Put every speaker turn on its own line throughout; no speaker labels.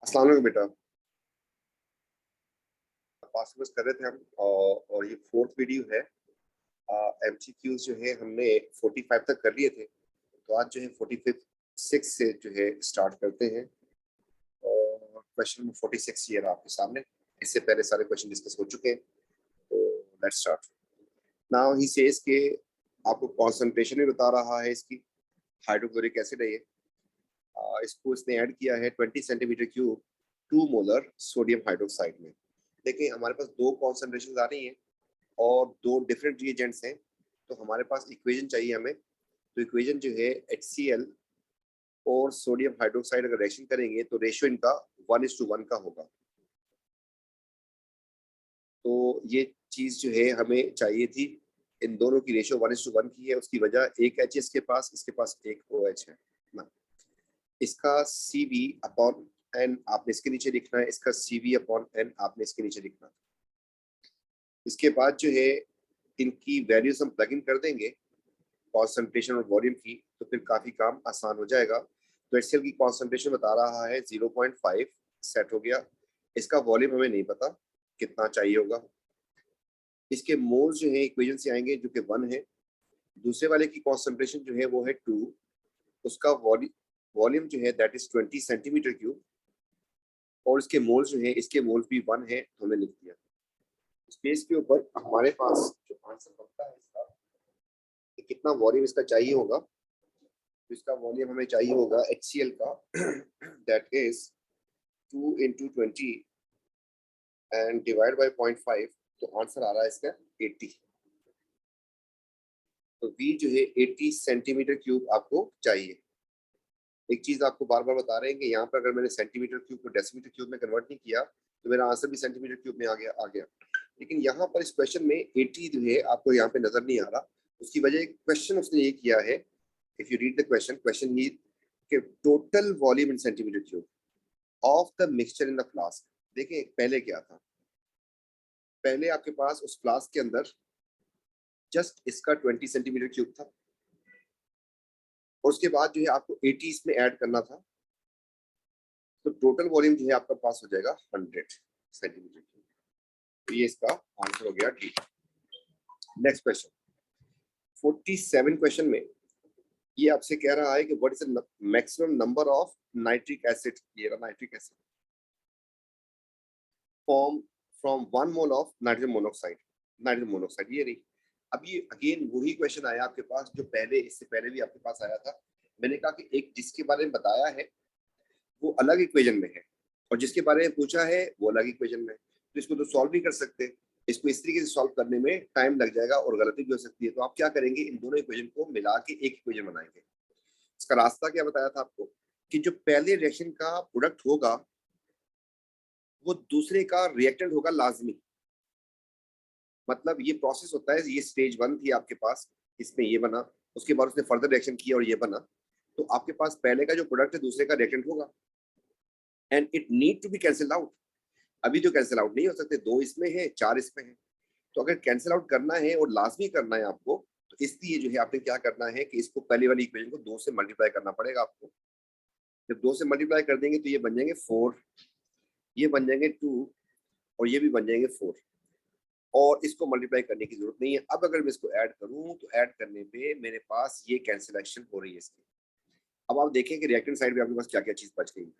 अस्सलाम वालेकुम बेटा। पास कर रहे थे हम और ये फोर्थ वीडियो है। एमसीक्यूज जो है हमने 45 तक कर लिए थे, तो आज जो है 46 से जो है स्टार्ट करते हैं। और क्वेश्चन नंबर 46 ये रहा आपके सामने। इससे पहले सारे क्वेश्चन डिस्कस हो चुके हैं, तो let's start. Now he says के आपको कॉन्सेंट्रेशन भी बता रहा है इसकी। हाइड्रोक्लोरिक एसिड है ये। इसको इसने ऐड किया है 20 centimetre cube 2 molar sodium hydroxide में। देखिए हमारे पास दो कॉन्सेंट्रेशन आ रही हैं और दो डिफरेंट रिएजेंट्स हैं, तो हमारे पास इक्वेशन चाहिए हमें। तो इक्वेशन जो है HCl और सोडियम हाइड्रोक्साइड अगर रिएक्शन करेंगे तो रेशियो इनका 1:1 का होगा। तो ये चीज जो है हमें चाहिए थी। इन दोनों की रेशियो 1:1 की है। उसकी वजह एक H इसके पास, इसके पास एक OH है ना। इसका CV अपॉन N आपने इसके नीचे लिखना है, इसका CV अपॉन N आपने इसके नीचे लिखना है। इसके बाद जो है इनकी वैल्यूज हम प्लग इन कर देंगे कॉन्सेंट्रेशन और वॉल्यूम की, तो फिर काफी काम आसान हो जाएगा। तो HCl की कॉन्सेंट्रेशन बता रहा है 0.5 सेट हो गया। इसका वॉल्यूम हमें नहीं पता कितना चाहिए होगा। इसके मोल्स जो है इक्वेशन से आएंगे जो कि 1 है। दूसरे वाले की कॉन्सेंट्रेशन जो है वो है 2। उसका वॉल्यूम जो है दैट इज 20 सेंटीमीटर क्यूब। और इसके मोल्स जो है, इसके मोल्स भी 1 है, तो हमने लिख दिया। स्पेस के ऊपर हमारे पास जो आंसर बनता है इसका कि कितना वॉल्यूम इसका चाहिए होगा, तो इसका वॉल्यूम हमें चाहिए होगा HCl का that is 2 into 20 and divide by 0.5, तो आंसर आ रहा है इसका 80। तो V जो है 80 सेंटीमीटर क्यूब आपको चाहिए। एक चीज आपको बार बार बता रहे हैं कि यहाँ पर अगर मैंने सेंटीमीटर क्यूब को डेसीमीटर क्यूब में कन्वर्ट नहीं किया तो मेरा आंसर भी सेंटीमीटर क्यूब में आ गया। लेकिन यहाँ पर इस क्वेश्चन में 80 जो है आपको यहाँ पे नजर नहीं आ रहा। उसकी वजह क्वेश्चन उसने ये किया है, if you read the question ही कि total volume in centimetre cube of the mixture in the flask. देखिए पहले क्या था, पहले आपके पास उस फ्लास्क के अंदर जस्ट इसका 20 सेंटीमीटर क्यूब था और उसके बाद जो है आपको 80 इसमें ऐड करना था, तो टोटल वॉल्यूम जो है आपका पास हो जाएगा 100 सेंटीमीटर क्यूब। तो ये इसका आंसर हो गया डी। नेक्स्ट क्वेश्चन 47 क्वेश्चन में ये आपसे कह रहा है कि what is the maximum number of nitric acid, ये रहा nitric acid, form from 1 mole of nitrogen monoxide ये रही। अब ये अगेन वही क्वेश्चन आया आपके पास जो पहले, इससे पहले भी आपके पास आया था। मैंने कहा कि एक जिसके बारे में बताया है वो अलग इक्वेशन में है और जिसके बारे में पूछा है वो अलग इक्वेशन में है, तो इसको तो सॉल्व नहीं कर सकते। इसको इस तरीके से सॉल्व करने में टाइम लग जाएगा और गलती भी हो सकती है। तो आप क्या करेंगे, इन दोनों इक्वेशन को मिला के एक इक्वेशन बनाएंगे। इसका रास्ता क्या बताया था आपको कि जो पहले रिएक्शन का प्रोडक्ट होगा वो दूसरे का रिएक्टेंट होगा लाजमी। मतलब ये प्रोसेस होता है, ये स्टेज 1 थी आपके पास, इसमें ये बना, उसके बाद उसने फर्दर रिएक्शन किया और ये बना, तो आपके पास पहले का जो प्रोडक्ट है दूसरे का रिएक्टेंट होगा and it need to be cancel out. अभी तो कैंसिल आउट नहीं हो सकते, 2 इसमें है 4 इसमें है। तो अगर कैंसिल आउट करना है और लाजमी करना है आपको, तो इसलिए जो है आपने क्या करना है कि इसको पहले वाली इक्वेशन को 2 से मल्टीप्लाई करना पड़ेगा आपको। जब 2 से मल्टीप्लाई कर देंगे तो ये बन जाएंगे 4, ये बन जाएंगे 2 और ये भी बन जाएंगे 4। और इसको मल्टीप्लाई करने की जरूरत नहीं है। अब अगर मैं इसको ऐड करूं तो ऐड करने पे मेरे पास ये कैंसिलेशन हो रही है इसकी। अब आप देखें कि रिएक्टेंट साइड पे आपके पास क्या क्या चीज बच गई है।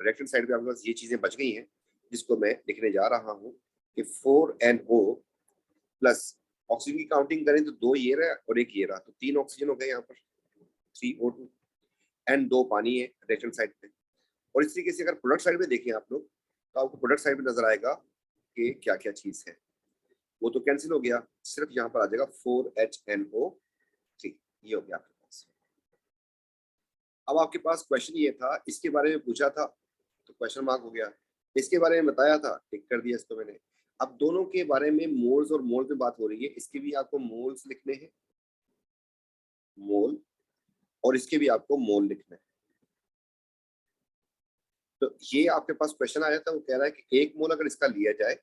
रिएक्टेंट साइड पे आपके पास ये चीजें बच गई हैं जिसको मैं लिखने जा रहा हूँ कि 4NO प्लस ऑक्सीजन की काउंटिंग करें तो 2 ये रहा और एक ये रहा, तो 3 ऑक्सीजन हो गए यहाँ पर, 3O2 एंड 2 पानी है रिएक्टेंट साइड पे। और इस तरीके से अगर प्रोडक्ट साइड पे देखें आप लोग तो आपको प्रोडक्ट साइड पे नजर आएगा कि क्या क्या चीज है। वो तो कैंसिल हो गया, सिर्फ यहाँ पर आ जाएगा 4HNO3, ये हो गया आपके पास। अब आपके पास क्वेश्चन ये था, इसके बारे में पूछा था तो क्वेश्चन मार्क हो गया, इसके बारे में बताया था टिक कर दिया इसको मैंने। अब दोनों के बारे में मोल्स और मोल पे बात हो रही है, इसके भी आपको मोल्स लिखने हैं मोल, और इसके भी आपको मोल लिखना है। तो ये आपके पास क्वेश्चन आया था, वो कह रहा है कि 1 मोल अगर इसका लिया जाए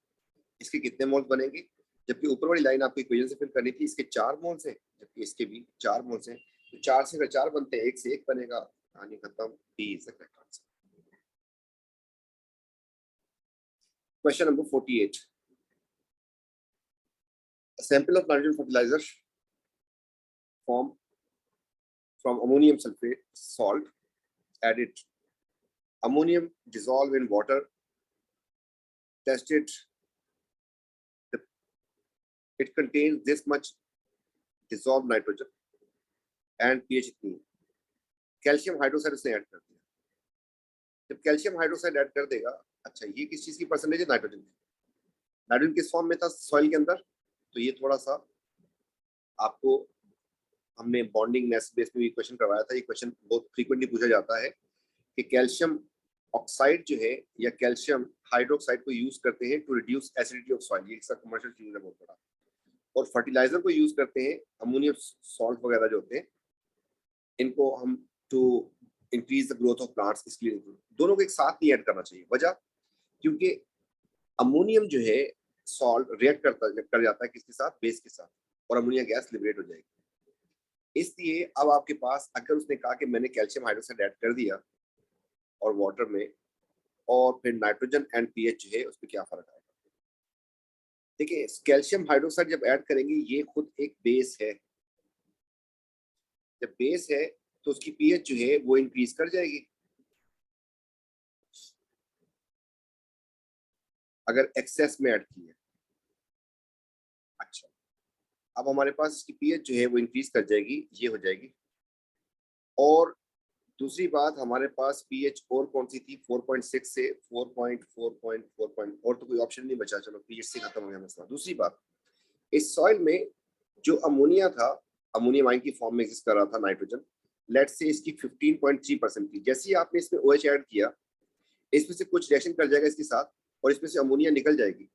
इसके कितने मोल्स बनेंगे, जबकि ऊपर वाली लाइन आपको इक्वेशन से फिल करनी थी, इसके 4 मोल्स हैं जबकि इसके भी 4 मोल्स हैं। तो 4 से अगर 4 बनते हैं 1 से 1 बनेगा, कहानी खत्म। B is the correct answer. Question number 48. A sample of nitrogen fertilizer formed from ammonium sulfate salt added ammonium dissolved in water, tested it contains this much dissolved nitrogen and pH इतनी है. Calcium hydroxide उसने add कर दिया. जब calcium hydroxide add कर देगा, अच्छा ये किस चीज की परसेंटेज है? नाइट्रोजन की. नाइट्रोजन किस फॉर्म में था सॉइल के अंदर? तो ये थोड़ा सा आपको हमने बॉन्डिंग नेस बेस में भी क्वेश्चन करवाया था. ये क्वेश्चन बहुत फ्रीक्वेंटली पूछा जाता है कि कैल्शियम ऑक्साइड जो है या कैल्शियम हाइड्रोक्साइड को यूज करते हैं to reduce acidity of soil. ये इसका कमर्शियल चीज है बहुत बड़ा. और फर्टिलाइजर को यूज करते हैं अमोनियम सॉल्ट वगैरह जो होते हैं, इनको हम to increase the growth of plants. इसके लिए दोनों को एक साथ नहीं ऐड करना चाहिए. वजह क्योंकि अमोनियम जो है सॉल्ट रिएक्ट कर जाता है किसके साथ? बेस के साथ, और अमोनिया गैस लिबरेट हो जाएगी. इसलिए अब आपके पास अगर उसने कहा कि मैंने कैल्शियम हाइड्रोक्साइड ऐड कर दिया और वाटर में, और फिर नाइट्रोजन एंड पीएच जो है उस पर क्या फर्क आएगा? देखिए कैल्शियम हाइड्रोक्साइड जब ऐड करेंगे ये खुद एक बेस है. जब बेस है तो उसकी पीएच जो है वो इंक्रीज कर जाएगी. अगर एक्सेस में ऐड की है. अच्छा, अब हमारे पास इसकी पीएच जो है वो इंक्रीज कर जाएगी, ये हो जाएगी. और दूसरी बात हमारे पास पीएच और कौन सी थी? 4.6 से 4.4.4. और तो कोई ऑप्शन नहीं बचा. चलो पीएच से खत्म हो गया मसला. दूसरी बात, इस सॉइल में जो अमोनिया था, अमोनियम आयन की फॉर्म में एग्जिस्ट कर रहा था नाइट्रोजन, लेट्स से इसकी 15.3% थी. जैसे ही आपने इसमें OH ऐड किया, इसमें से कुछ रिएक्शन कर जाएगा इसके साथ और इसमें से अमोनिया निकल जाएगी.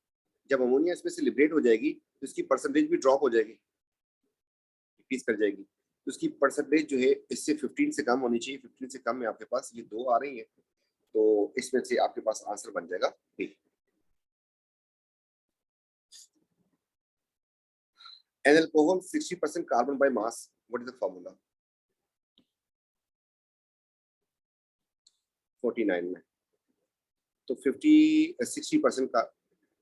जब अमोनिया इसमें से लिबरेट हो जाएगी तो इसकी परसेंटेज भी ड्रॉप हो जाएगी, इंक्रीज कर जाएगी. तो उसकी परसेंटेज जो है इससे 15 से कम होनी चाहिए. 15 से कम में आपके पास ये दो आ रही है, तो इसमें से आपके पास आंसर बन जाएगा B. An alcohol 60% carbon by mass. What is the formula? 49 में तो 60% का.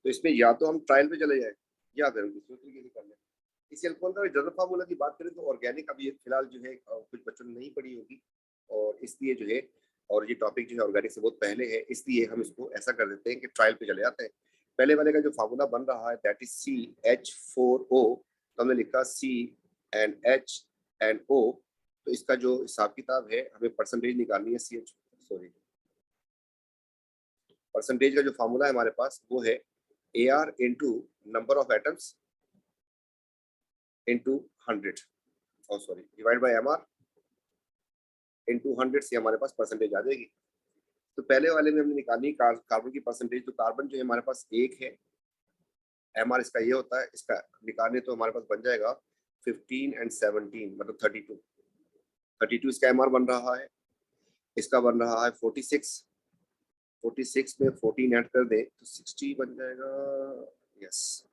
तो इसमें या तो हम ट्रायल पे चले जाए या फिर हम दूसरे तरीके से कर लें. इस अल्कोहल का जनरल फार्मूला की बात करें तो ऑर्गेनिक अभी फिलहाल जो है कुछ बच्चों ने नहीं पढ़ी होगी, और इसलिए जो है, और ये टॉपिक जो है ऑर्गेनिक से बहुत पहले है, इसलिए हम इसको ऐसा कर देते हैं कि ट्रायल पे चले जाते हैं. पहले वाले का जो फार्मूला बन रहा है दैट इज CH4O. तो हमने लिखा CnH&O. तो इसका जो हिसाब किताब है, हमें परसेंटेज निकालनी है. परसेंटेज का जो फार्मूला है हमारे पास वो है AR into number of atoms into 100, divide by MR into 100 से हमारे पास परसेंटेज आ जाएगी. तो पहले वाले में हमने निकाली कार्बन की परसेंटेज. तो कार्बन जो है हमारे पास 1 है, MR इसका ये होता है. इसका निकालने तो हमारे पास बन जाएगा 15 एंड 17 मतलब 32 इसका MR बन रहा है. इसका बन रहा है 46 में 14 ऐड कर दे तो 60 बन जाएगा. यस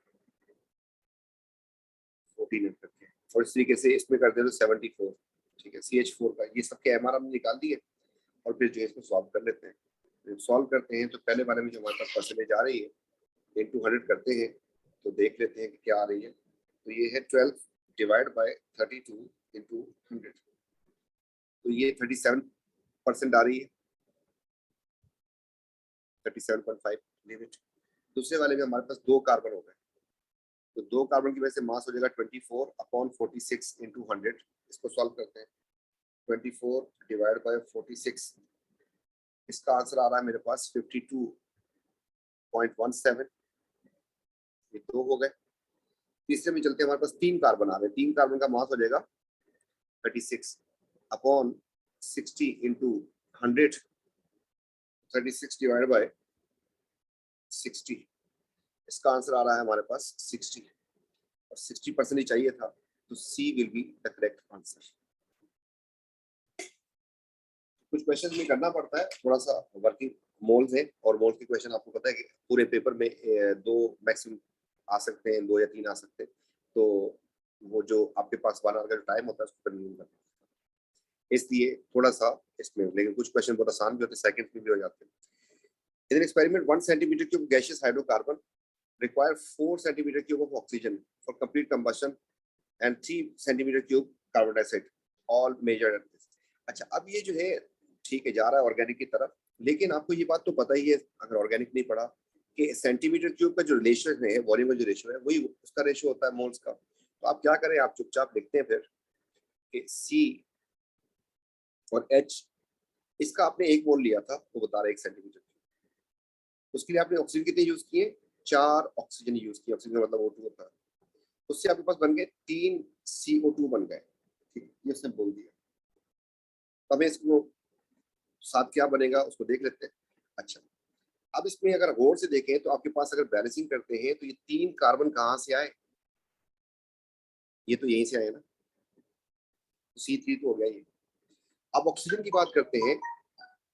14 ऐड करके, और इस तरीके से इसमें कर दे तो 74. ठीक है, CH4 का ये सबके MR हमने निकाल दिए, और फिर जो है इसको सॉल्व कर लेते हैं. सॉल्व करते हैं तो पहले वाले में जो हमारे पास परसेंटेज आ रही है इंटू 100 करते हैं तो देख लेते हैं कि क्या आ रही है. तो ये है 12 डिवाइड बाय 32 इंटू 100. तो ये 37% आ रही है, 37.5 लिमिट. दूसरे वाले में हमारे पास 2 कार्बन हो गए, तो 2 कार्बन की वजह से मास हो जाएगा 24/46 इंटू 100. इसको सॉल्व करते हैं. 24 डिवाइड बाय 46, इसका आंसर आ रहा है मेरे पास 52.17. ये 2 हो गए. तीसरे में चलते हैं, हमारे पास 3 कार्बन आ रहे हैं. 3 कार्बन का मास हो जाएगा 36/60 इंटू 100. 36 डिवाइड बाय 60, इसका आंसर आ रहा है हमारे पास 60, और 60% ही चाहिए था, तो C will be the correct answer. कुछ क्वेश्चन में करना पड़ता है थोड़ा सा वर्किंग. मोल्स है, और मोल्स के क्वेश्चन आपको पता है कि पूरे पेपर में 2 मैक्सिमम आ सकते हैं, 2 या 3 आ सकते हैं. तो वो जो आपके पास 1 आवर का टाइम होता है उसको कंटिन्यू करना, इसलिए थोड़ा सा इसमें. लेकिन कुछ क्वेश्चन बहुत आसान भी होते हैं, सेकंड में भी हो जाते हैं. In an experiment, 1 centimeter cube gaseous hydrocarbon require 4 centimeter cube of oxygen for complete combustion and 3 centimeter cube carbon dioxide, all measured at this. अच्छा, अब ये जो है ठीक है जा रहा है ऑर्गेनिक की तरफ, लेकिन आपको ये बात तो पता ही है अगर ऑर्गेनिक नहीं पढ़ा कि सेंटीमीटर क्यूब का जो रेशियो है, वॉल्यूम का जो रेशियो है, वही उसका रेशियो होता है मोल्स का। तो आप क्या करें, आप चुपचाप लिखते हैं फिर कि C और H, इसका आपने 1 मोल लिया था, वो बता रहा है 1 सेंटीमीटर क्यूब। उसके लिए आपने ऑक्सीजन कितने यूज किए, 4 ऑक्सीजन यूज किए। ऑक्सीजन का मतलब O2 होता है। उससे आपके पास बन गए 3 CO2 बन गए। ठीक, ये उसने बोल दिया। अब इसको साथ क्या बनेगा उसको देख लेते हैं। अच्छा, अब इसमें अगर गौर से देखें तो आपके पास अगर बैलेंसिंग करते हैं तो ये 3 कार्बन कहाँ से आए, ये तो यहीं से आए ना, तो C3 तो हो गया ये। अब ऑक्सीजन की बात करते हैं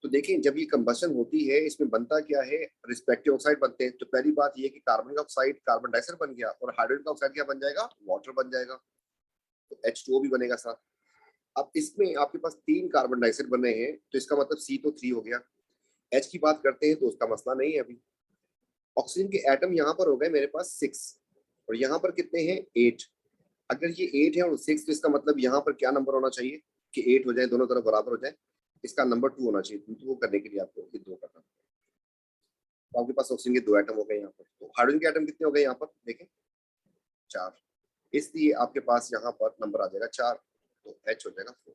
तो देखें जब ये कंबशन होती है इसमें बनता क्या है, रिस्पेक्टिव ऑक्साइड बनते हैं। तो पहली बात ये कि कार्बन डाइऑक्साइड कार्बन डाइऑक्साइड बन गया और हाइड्रोजन ऑक्साइड क्या बन जाएगा, वाटर बन जाएगा, तो H2O भी बनेगा साथ। अब इसमें आपके पास 3 कार्बन डाइऑक्साइड बने हैं तो इसका मतलब C तो 3 हो गया। H की बात करते हैं तो उसका मसला नहीं है अभी। ऑक्सीजन के एटम यहाँ पर हो गए मेरे पास 6 और यहाँ पर कितने हैं 8। अगर ये 8 है और 6 तो इसका मतलब यहाँ पर क्या नंबर होना चाहिए कि 8 हो जाए, दोनों तरफ बराबर हो जाए, इसका नंबर 2 होना चाहिए। तो वो करने के लिए आपको ये 2 करना। तो आपके पास ऑक्सीजन के 2 एटम हो गए यहाँ पर। तो हाइड्रोजन के एटम कितने हो गए यहाँ पर देखें 4, इसलिए आपके पास यहाँ पर नंबर आ जाएगा 4, तो H हो जाएगा 4,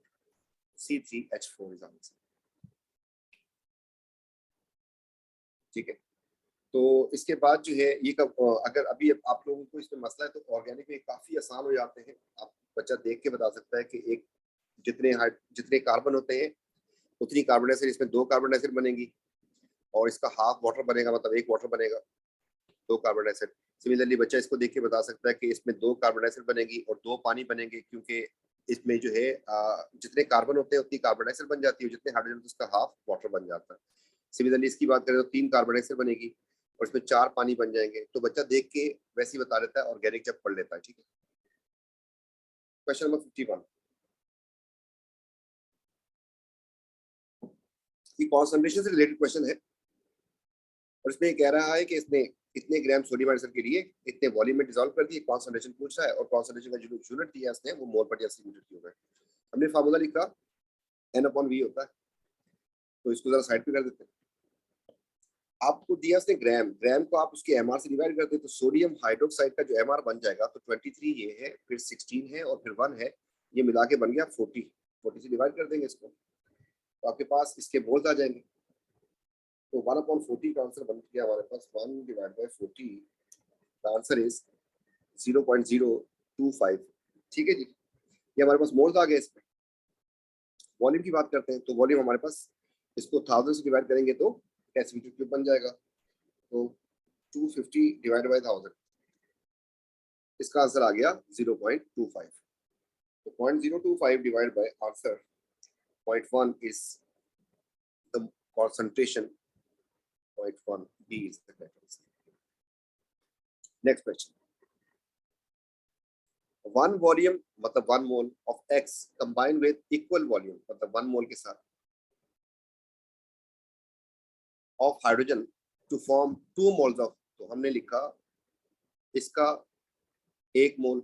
C3H4 इज आंसर। ठीक है, तो इसके बाद जो है ये कब अगर अभी आप लोगों को इसमें मसला है तो ऑर्गेनिक में काफी आसान हो जाते हैं। आप बच्चा देख के बता सकता है कि एक जितने कार्बन होते हैं उतनी कार्बन डाइऑक्साइड, इसमें 2 कार्बन डाइऑक्साइड बनेगी और इसका हाफ वाटर बनेगा, मतलब 1 वाटर बनेगा, 2 कार्बन डाइऑक्साइड। सिमिलरली बच्चा इसको देख के बता सकता है कि इसमें 2 कार्बन डाइऑक्साइड बनेगी और 2 पानी बनेंगे, क्योंकि इसमें जो है जितने कार्बन होते हैं उतनी कार्बन डाइऑक्साइड बन जाती है, जितने हाइड्रोजन उसका हाफ वाटर बन जाता है। सिमिलरली इसकी बात करें तो 3 कार्बन डाइऑक्साइड बनेगी और इसमें 4 पानी बन जाएंगे। तो बच्चा देख के वैसे ही बता देता है, ऑर्गेनिक जब पढ़ लेता है। ठीक है, क्वेश्चन नंबर 51, ये कॉन्सेंट्रेशन से रिलेटेड क्वेश्चन है और इसमें कह रहा है कि इसने इतने ग्राम सोडियम हाइड्रोक्साइड के लिए इतने वॉल्यूम में डिसॉल्व कर दिए, कॉन्सेंट्रेशन पूछ रहा है और कॉन्सेंट्रेशन का जो यूनिट दिया इसने वो मोल पर डेसीमीटर क्यूब है। हमने फार्मूला लिखा N/V होता है, तो इसको जरा साइड पे कर देते हैं। आपको दिया उसने ग्राम, ग्राम को आप उसके एमआर से डिवाइड करते हैं तो सोडियम हाइड्रोक्साइड का जो एमआर बन जाएगा तो 23 ये है, फिर 16 है और फिर 1 है, ये मिला के बन गया 40। 40 से डिवाइड कर देंगे इसको तो आपके पास इसके मोल्स आ जाएंगे। तो 1/40 का आंसर बन गया हमारे पास 1/40, द आंसर इज 0.025। ठीक है जी, ये हमारे पास मोल्स आ गए। इसमें वॉल्यूम की बात करते हैं तो वॉल्यूम हमारे पास इसको 1000 से डिवाइड करेंगे तो डेसीमीटर क्यूब बन जाएगा, तो 250 डिवाइड बाय 1000, इसका आंसर आ गया 0.25। तो 0.025 divide by answer 0.1 is the concentration, 0.1 B is the correct answer. Next question, 1 volume मतलब 1 mole of X combined with equal volume मतलब 1 mole के साथ of hydrogen to form 2 moles of, तो हमने लिखा इसका 1 मोल,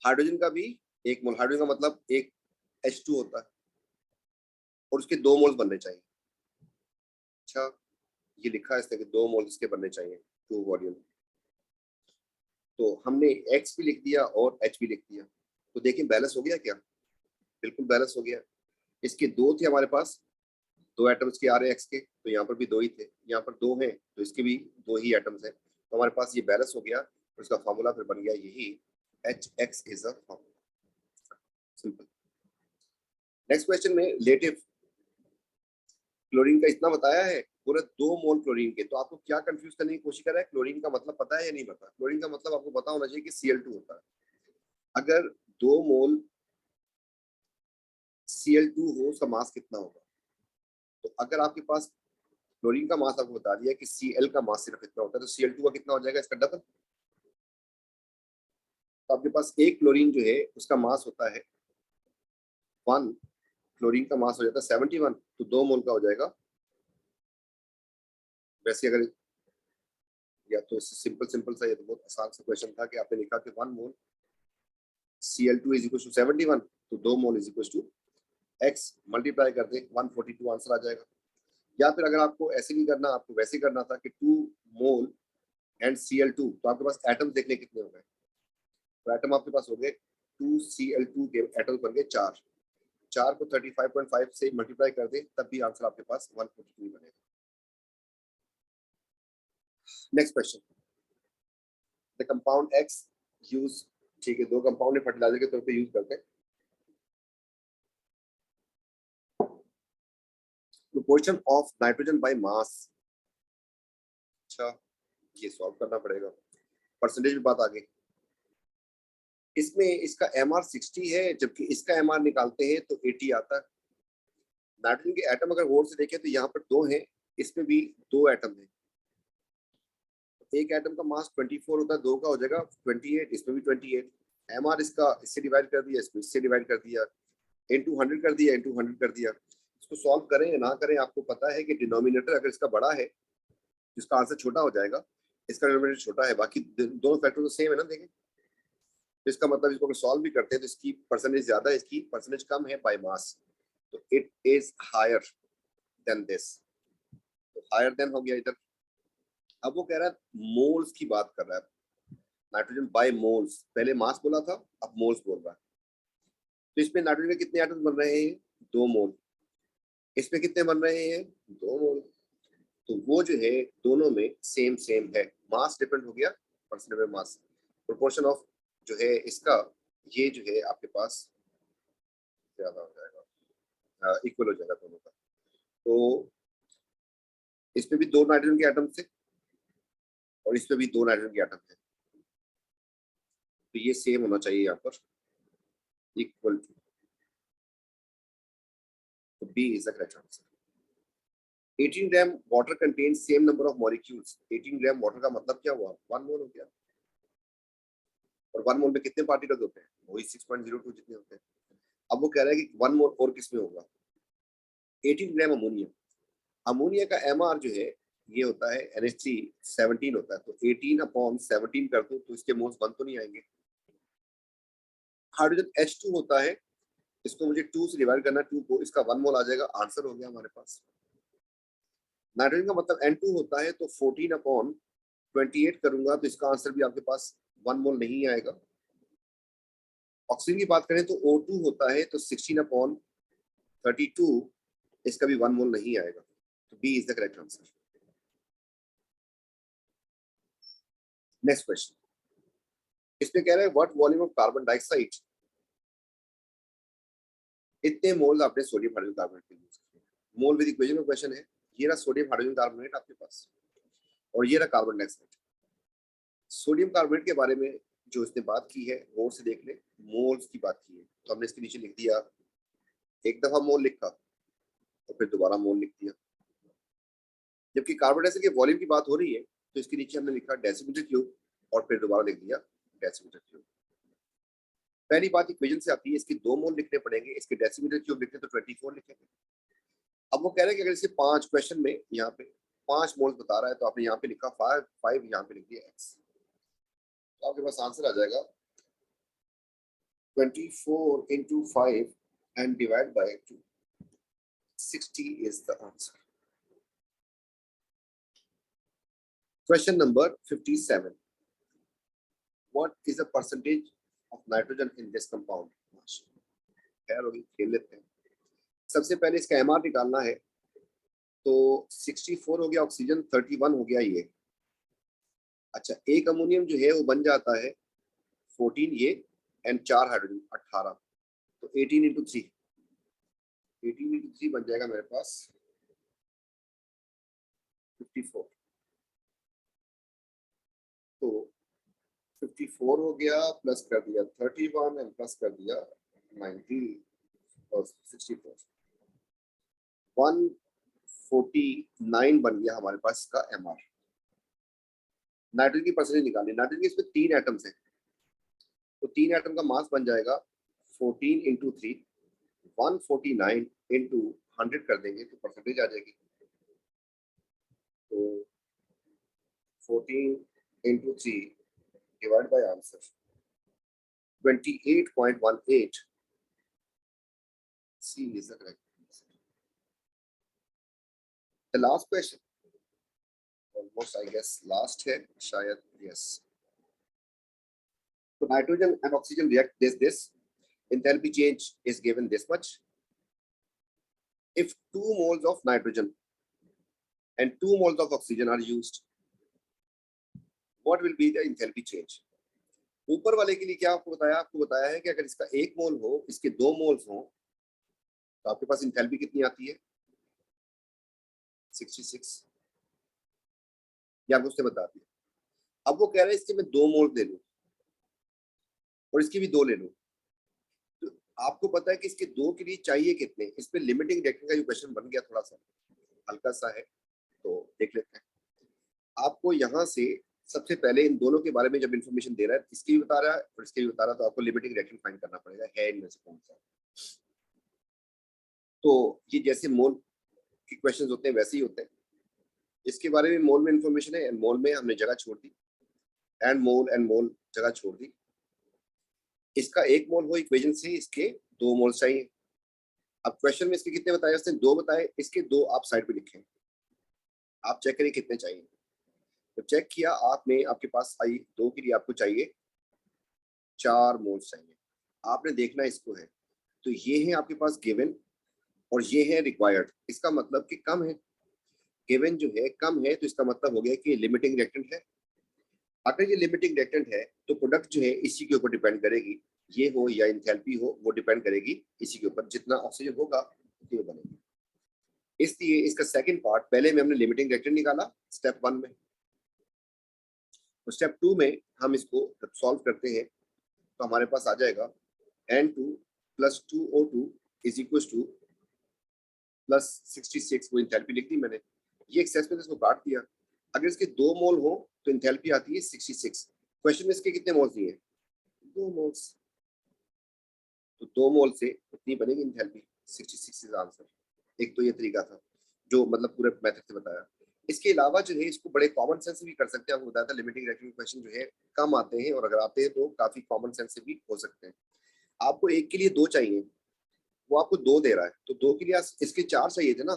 हाइड्रोजन का भी 1 मोल, हाइड्रोजन का मतलब एक H2 होता है और उसके 2 मोल्स बनने चाहिए। अच्छा, ये लिखा है इसने कि 2 मोल्स इसके बनने चाहिए 2 वॉल्यूम, तो हमने X भी लिख दिया और H भी लिख दिया। तो देखिए बैलेंस हो गया क्या, बिल्कुल बैलेंस हो गया। इसके 2 थे हमारे पास, 2 एटम्स के आ रहे हैं X के, तो यहाँ पर भी 2 ही थे, यहाँ पर 2 हैं तो इसके भी 2 ही एटम्स हैं, तो हमारे पास ये बैलेंस हो गया और इसका फॉर्मूला फिर बन गया यही HX is a formula, simple. Next question में रिलेटिव क्लोरीन का इतना बताया है, पूरा 2 मोल क्लोरीन के, तो आपको क्या कंफ्यूज करने की कोशिश कर रहा है, क्लोरीन का मतलब पता है या नहीं पता। क्लोरीन का मतलब आपको पता होना चाहिए कि Cl2 होता है। अगर 2 मोल Cl2 हो उसका मास कितना होगा, तो अगर आपके पास क्लोरीन का मास आपको बता दिया कि Cl का मास सिर्फ इतना होता है, तो Cl2 का कितना हो जाएगा, इसका डबल। तो आपके पास एक क्लोरीन जो है उसका मास होता है 1 क्लोरीन का मास हो जाता है 71, तो 2 मोल का हो जाएगा। वैसे अगर या तो सिंपल सा, ये तो बहुत आसान सा क्वेश्चन था कि आपने लिखा कि 1 मोल Cl2 इज इक्वल टू 71, तो 2 mole is equal to x multiply कर दें 142 आंसर आ जाएगा। या फिर अगर आपको ऐसे नहीं करना, आपको वैसे करना था कि 2 मोल एंड Cl2, तो आपके पास एटम देखने कितने हो गए, तो एटम आपके पास हो गए 2Cl2 के एटम बन गए 4, 4 को 35.5 से मल्टीप्लाई कर दें तब भी आंसर आपके पास 142 बनेगा। Next question, the compound X use, ठीक है, दो कंपाउंड फर्टिलाइजर के तौर पे यूज करते हैं। Proportion of nitrogen by mass, अच्छा ये सॉल्व करना पड़ेगा, परसेंटेज में बात आ गई। इसमें इसका MR 60 है, जबकि इसका MR निकालते हैं तो 80 आता है। नाइट्रोजन के एटम अगर गौर से देखें तो यहाँ पर 2 हैं, इसमें भी 2 एटम हैं। एक एटम का मास 24 होता है, 2 का हो जाएगा 28, इसमें भी 28। MR इसका इससे डिवाइड कर दिया, इसको इससे डिवाइड कर दिया, इनटू 100 कर दिया, इनटू 100 कर दिया। इसको सॉल्व करें या ना करें, आपको पता है कि डिनोमिनेटर अगर इसका बड़ा है, इसका आंसर छोटा हो जाएगा। इसका डिनोमिनेटर छोटा है, बाकी दोनों फैक्टर तो सेम है ना, देखें। तो इसका मतलब इसको अगर सॉल्व भी करते हैं तो इसकी परसेंटेज ज्यादा है, इसकी परसेंटेज कम है बाय मास, तो it is higher than this, तो हायर देन हो गया इधर। अब वो कह रहा है मोल्स की बात कर रहा है, नाइट्रोजन बाय मोल्स, पहले मास बोला था, अब मोल्स बोल रहा है। तो इसमें नाइट्रोजन के कितने एटम्स बन रहे हैं, 2 मोल। इसमें कितने बन रहे हैं, 2 मोल। तो वो जो है दोनों में सेम सेम है, मास डिफरेंट हो गया, परसेंटेज में मास, प्रोपोर्शन ऑफ जो है इसका, ये जो है आपके पास ज्यादा हो जाएगा, इक्वल हो जाएगा दोनों का। तो इसमें भी 2 नाइट्रोजन के एटम थे और इसमें भी 2 नाइट्रोजन के एटम थे, तो ये सेम होना चाहिए यहाँ पर, इक्वल टू, तो B is the correct answer. 18 gram water contains same number of molecules, 18 gram water का मतलब क्या हुआ, 1 मोल हो गया, और 1 मोल में कितने पार्टिकल्स होते हैं, वही 6.02 जितने होते हैं। अब वो कह रहा है कि 1 मोल और किसमें होगा, 18 ग्राम अमोनिया। अमोनिया का MR जो है ये होता है NH3 17 होता है, तो 18/17 कर दो तो इसके मोल्स 1 तो नहीं आएंगे। हाइड्रोजन H2 होता है, इसको मुझे 2 से डिवाइड करना, 2 को, इसका 1 मोल आ जाएगा, आंसर हो गया हमारे पास। नाइट्रोजन का मतलब N2 होता है, तो 14/28 करूंगा तो इसका आंसर भी आपके पास 1 मोल नहीं आएगा। ऑक्सीजन की बात करें तो O2 होता है, तो 16/32, इसका भी 1 मोल नहीं आएगा, तो B is the correct answer. Next question, इसमें कह रहे हैं what volume of carbon dioxide, इतने मोल आपने सोडियम हाइड्रोजन कार्बोनेट के यूज किए। मोल विद इक्वेशन में क्वेश्चन है, ये रहा सोडियम हाइड्रोजन कार्बोनेट आपके पास, और ये रहा कार्बन डाइऑक्साइड। सोडियम कार्बोनेट के बारे में जो इसने बात की है गौर से देख ले, मोल्स की बात की है, तो हमने इसके नीचे लिख दिया, एक दफा मोल लिखा तो फिर दोबारा मोल लिख दिया। जबकि कार्बन डाइऑक्साइड के वॉल्यूम की बात हो रही है तो इसके नीचे हमने लिखा डेसीमीटर क्यूब और फिर दोबारा लिख दिया डेसीमीटर क्यूब। पहली बात इक्वेशन से आती है, इसके 2 मोल लिखने पड़ेंगे, इसके डेसीमीटर क्यूब लिखते तो 24 लिखेंगे। अब वो कह रहे हैं कि अगर इसके 5 क्वेश्चन में यहाँ पे 5 मोल्स बता रहा है, तो आपने यहाँ पे लिखा 5 यहाँ पे लिख दिया x, तो आपके पास आंसर आ जाएगा 24 into 5 and divide by 2, 60 is the answer. Question number 57. What is the percentage of nitrogen in this compound? खैर होगी, खेल लेते हैं। सबसे पहले इसका MR निकालना है, तो 64 हो गया ऑक्सीजन, 31 हो गया ये। अच्छा, एक अमोनियम जो है वो बन जाता है 14 ये, एंड 4 हाइड्रोजन 18, तो 18 into 3, 18 into 3 बन जाएगा मेरे पास 54। तो 54 हो गया, प्लस कर दिया 31 एंड प्लस कर दिया 90 और 64, 149 बन गया हमारे पास इसका MR। नाइट्रोजन की परसेंटेज निकालनी, नाइट्रोजन के इसमें 3 एटम्स हैं, तो 3 एटम का मास बन जाएगा 14 into 3, 149 into 100 कर देंगे तो परसेंटेज आ जाएगी। तो 14 into 3 divide by answer 28.18 C is the correct answer. The last question, almost I guess last है शायद, yes. So nitrogen and oxygen react this. Enthalpy change is given this much. If 2 moles of nitrogen and 2 moles of oxygen are used, what will be the enthalpy change? ऊपर वाले के लिए क्या आपको बताया है कि अगर इसका 1 मोल हो, इसके 2 मोल्स हो, तो आपके पास इंथैल्पी कितनी आती है? 66। या उससे बता दिया। अब वो कह रहे हैं इसके मैं 2 मोल ले लूं और इसकी भी 2 ले लूं, तो आपको पता है कि इसके 2 के लिए चाहिए कितने? इस पे लिमिटिंग रिएक्शन का जो क्वेश्चन बन गया थोड़ा सा हल्का सा है, तो देख लेते हैं। आपको यहाँ से सबसे पहले इन दोनों के बारे में जब इंफॉर्मेशन दे रहा है, इसकी भी बता रहा है और इसकी भी बता रहा है, तो आपको लिमिटिंग रिएक्शन फाइंड करना पड़ेगा है इनमें से कौन सा। तो ये जैसे मोल के क्वेश्चंस होते हैं वैसे ही होते हैं। इसके बारे में मोल में इंफॉर्मेशन है, एंड मोल में हमने जगह छोड़ दी, एंड मोल जगह छोड़ दी। इसका 1 मोल हो इक्वेशन से, इसके 2 मोल चाहिए। अब क्वेश्चन में इसके कितने बताए? उसने 2 बताए, इसके 2 आप साइड पे लिखें, आप चेक करें कितने चाहिए। तो चेक किया आपने, आपके पास आई 2 के लिए आपको चाहिए 4 मोल्स चाहिए। आपने देखना इसको है, तो ये है आपके पास गिवन और ये है रिक्वायर्ड। इसका मतलब कि कम है, गिवन जो है कम है, तो इसका मतलब हो गया कि लिमिटिंग रिएक्टेंट है। अगर ये लिमिटिंग रिएक्टेंट है तो प्रोडक्ट जो है इसी के ऊपर डिपेंड करेगी, ये हो या इंथैल्पी हो, वो डिपेंड करेगी इसी के ऊपर। जितना ऑक्सीजन होगा उतनी वो बनेगी। इसलिए इसका सेकंड पार्ट पहले में हमने लिमिटिंग रिएक्टेंट निकाला स्टेप 1 में, तो स्टेप 2 में हम इसको जब सॉल्व करते हैं तो हमारे पास आ जाएगा N2 + 2O2 = +66। वो इंथैल्पी लिख दी मैंने, ये एक्सेस में इसको काट दिया। अगर इसके 2 मोल हो तो इंथैल्पी आती है 66। क्वेश्चन में इसके कितने मोल्स दिए? 2 मोल्स, तो 2 मोल से कितनी बनेगी इंथैल्पी? 66 is answer. एक तो ये तरीका था जो मतलब पूरे मेथड से बताया। इसके अलावा जो है इसको बड़े कॉमन सेंस से भी कर सकते हैं। आपको बताया था लिमिटिंग रिएक्शन क्वेश्चन जो है कम आते हैं, और अगर आते हैं तो काफी कॉमन सेंस से भी हो सकते हैं। आपको एक के लिए 2 चाहिए, वो आपको 2 दे रहा है, तो 2 के लिए इसके 4 चाहिए थे ना,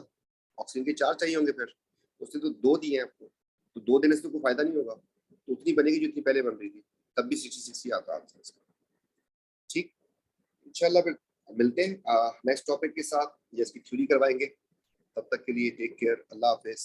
ऑक्सीजन के 4 चाहिए होंगे, फिर उसने तो 2 दिए हैं आपको, तो 2 देने से तो कोई फायदा नहीं होगा, तो उतनी बनेगी जितनी पहले बन रही थी, तब भी 66 ही आता आंसर इसका। ठीक, इंशाल्लाह फिर मिलते हैं नेक्स्ट टॉपिक के साथ, जिसकी थ्योरी करवाएंगे। तब तक के लिए टेक केयर, अल्लाह हाफिज।